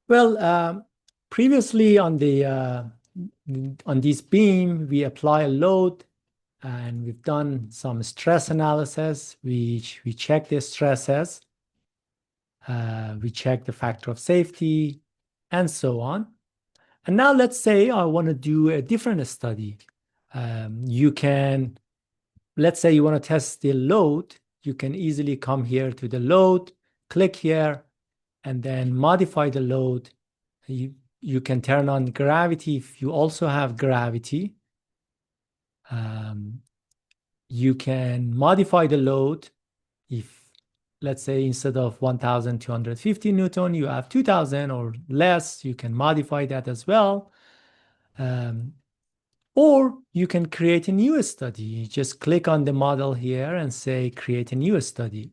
Well, previously on this beam, we apply a load, and we've done some stress analysis. We check the stresses, we check the factor of safety, and so on. And now let's say I want to do a different study. Let's say you want to test the load. You can easily come here to the load, click here, and then modify the load. You can turn on gravity if you also have gravity. You can modify the load if, let's say, instead of 1,250 Newton, you have 2,000 or less, you can modify that as well. Or you can create a new study. You just click on the model here and say, create a new study.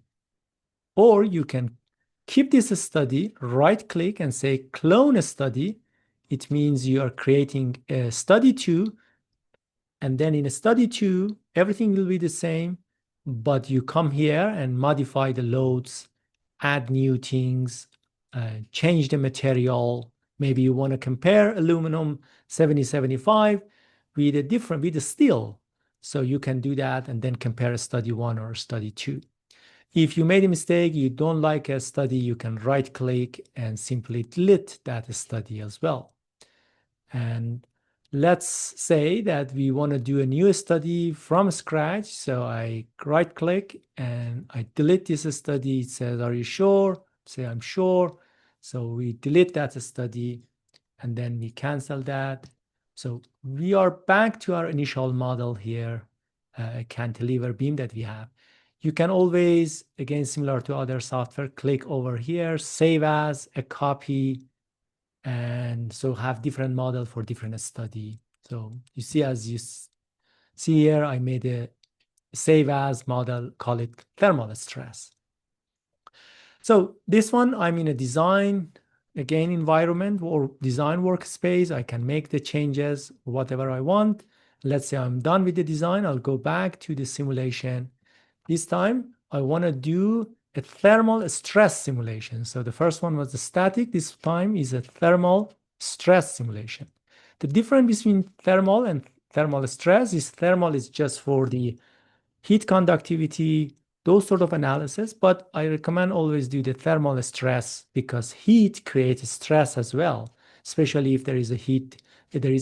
Or you can keep this study, right click and say clone a study. It means you are creating a study 2. And then in a study 2, everything will be the same, but you come here and modify the loads, add new things, change the material. Maybe you want to compare aluminum 7075 with a steel. So you can do that and then compare a study 1 or study 2. If you made a mistake, you don't like a study, you can right click and simply delete that study as well. And let's say that we want to do a new study from scratch. So I right click and I delete this study. It says, are you sure? Say, I'm sure. So we delete that study and then we cancel that. So we are back to our initial model here, a cantilever beam that we have. You can always, again, similar to other software, click over here, save as a copy, and so have different model for different study. So you see, as you see here, I made a save as model, call it thermal stress. So this one, I'm in a design, again, environment or design workspace. I can make the changes, whatever I want. Let's say I'm done with the design. I'll go back to the simulation. This time, I want to do a thermal stress simulation. So the first one was the static. This time is a thermal stress simulation. The difference between thermal and thermal stress is thermal is just for the heat conductivity, those sort of analysis, but I recommend always do the thermal stress because heat creates stress as well, especially if there is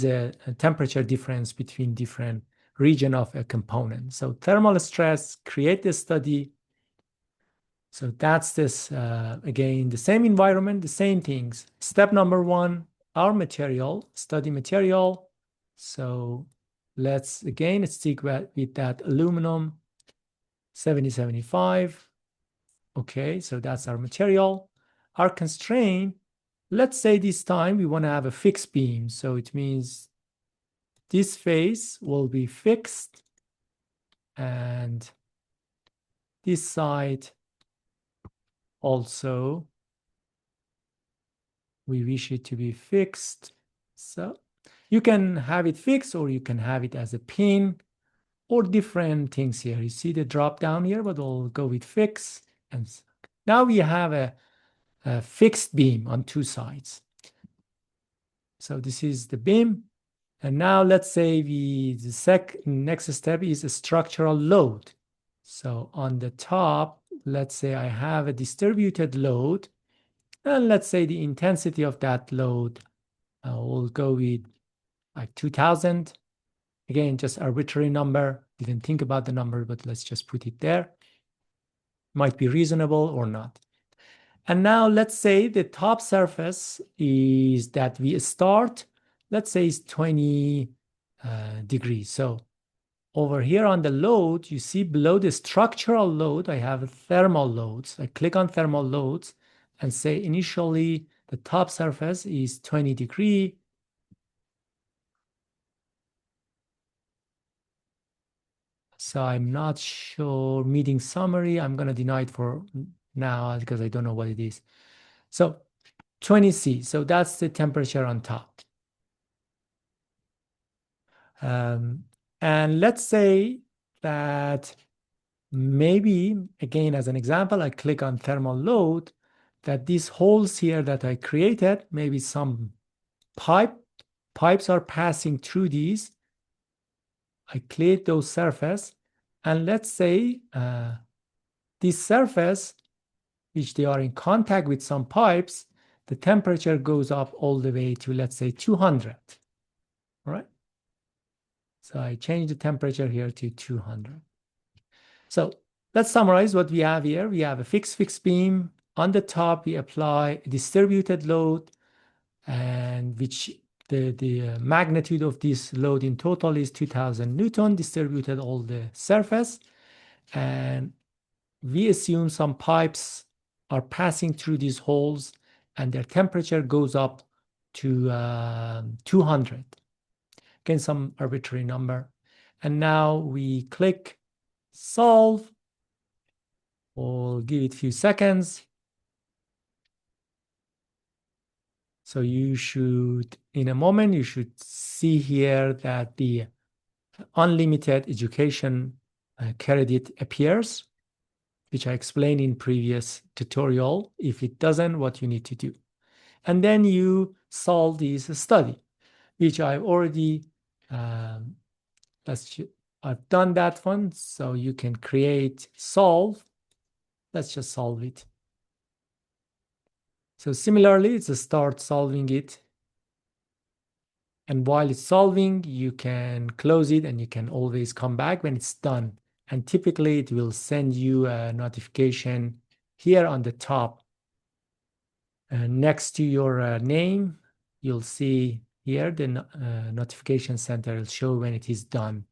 a temperature difference between different region of a component. So thermal stress, create the study. So that's this, again, the same environment, the same things. Step number 1, our material, study material. So let's, again, stick with that aluminum 7075. Okay, so that's our material. Our constraint, let's say this time we want to have a fixed beam. So it means this face will be fixed and this side also, we wish it to be fixed. So you can have it fixed or you can have it as a pin or different things here. You see the drop down here, but we'll go with fix. And now we have a fixed beam on 2 sides. So this is the beam. And now let's say the next step is a structural load. So on the top, let's say I have a distributed load. And let's say the intensity of that load will go with like 2000. Again, just arbitrary number. Didn't think about the number, but let's just put it there. Might be reasonable or not. And now let's say the top surface is that we start, let's say it's 20 degrees. So over here on the load, you see below the structural load, I have thermal loads. I click on thermal loads and say initially the top surface is 20 degree. So I'm not sure, meeting summary. I'm going to deny it for now because I don't know what it is. So 20 C, so that's the temperature on top. And let's say that maybe, again, as an example, I click on thermal load. that these holes here that I created, maybe some pipes are passing through these. I cleared those surface, and let's say this surface, which they are in contact with some pipes, the temperature goes up all the way to, let's say, 200. All right. So I change the temperature here to 200. So let's summarize what we have here. We have a fixed beam. On the top, we apply a distributed load, and which the magnitude of this load in total is 2000 Newton distributed all the surface. And we assume some pipes are passing through these holes and their temperature goes up to 200. Again, some arbitrary number. And now we click solve. We'll give it a few seconds. So you should, in a moment, you should see here that the unlimited education credit appears, which I explained in previous tutorial. If it doesn't, what you need to do. And then you solve this study, which I've already, I've done that one. So you can create solve. Let's just solve it. So similarly, it's a start solving it. And while it's solving, you can close it and you can always come back when it's done. And typically it will send you a notification here on the top. Next to your name, you'll see here the notification center will show when it is done.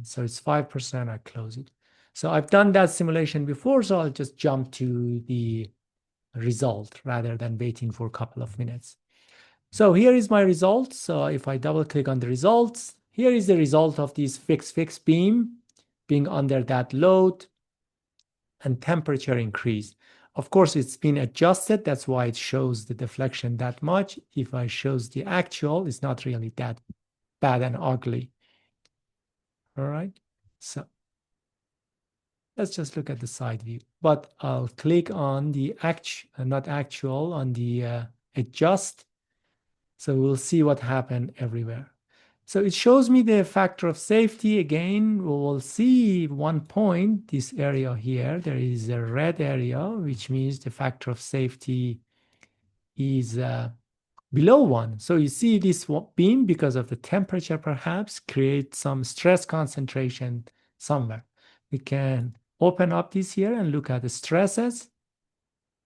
So it's 5%, I close it. So I've done that simulation before, so I'll just jump to the result rather than waiting for a couple of minutes. So here is my result. So if I double click on the results, here is the result of this fixed beam being under that load and temperature increase. Of course, it's been adjusted. That's why it shows the deflection that much. If I shows the actual, it's not really that bad and ugly. All right. So let's just look at the side view. But I'll click on the not actual, on the adjust. So we'll see what happened everywhere. So it shows me the factor of safety. Again, we will see one point, this area here. There is a red area, which means the factor of safety is below 1. So you see this beam, because of the temperature perhaps, create some stress concentration somewhere. We can open up this here and look at the stresses.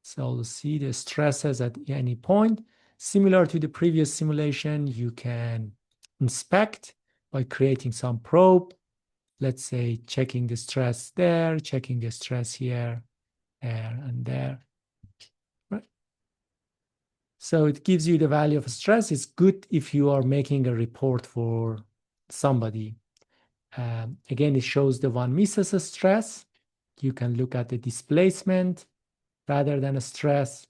So we'll see the stresses at any point. Similar to the previous simulation, you can inspect by creating some probe. Let's say checking the stress there, checking the stress here, there, and there. Right. So it gives you the value of stress. It's good if you are making a report for somebody. Again, it shows the one misses a stress. You can look at the displacement rather than a stress.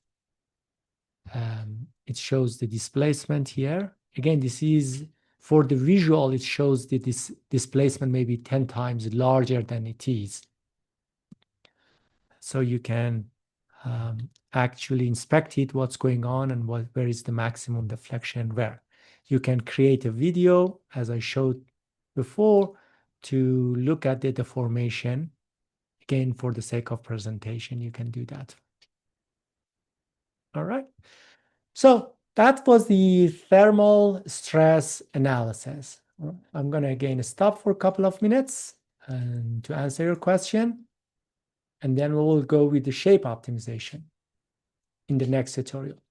It shows the displacement here. Again, this is for the visual, it shows the displacement maybe 10 times larger than it is. So you can actually inspect it, what's going on and where is the maximum deflection where. You can create a video, as I showed before, to look at the deformation. Again, for the sake of presentation, you can do that. All right. So that was the thermal stress analysis. I'm going to again stop for a couple of minutes and to answer your question. And then we will go with the shape optimization in the next tutorial.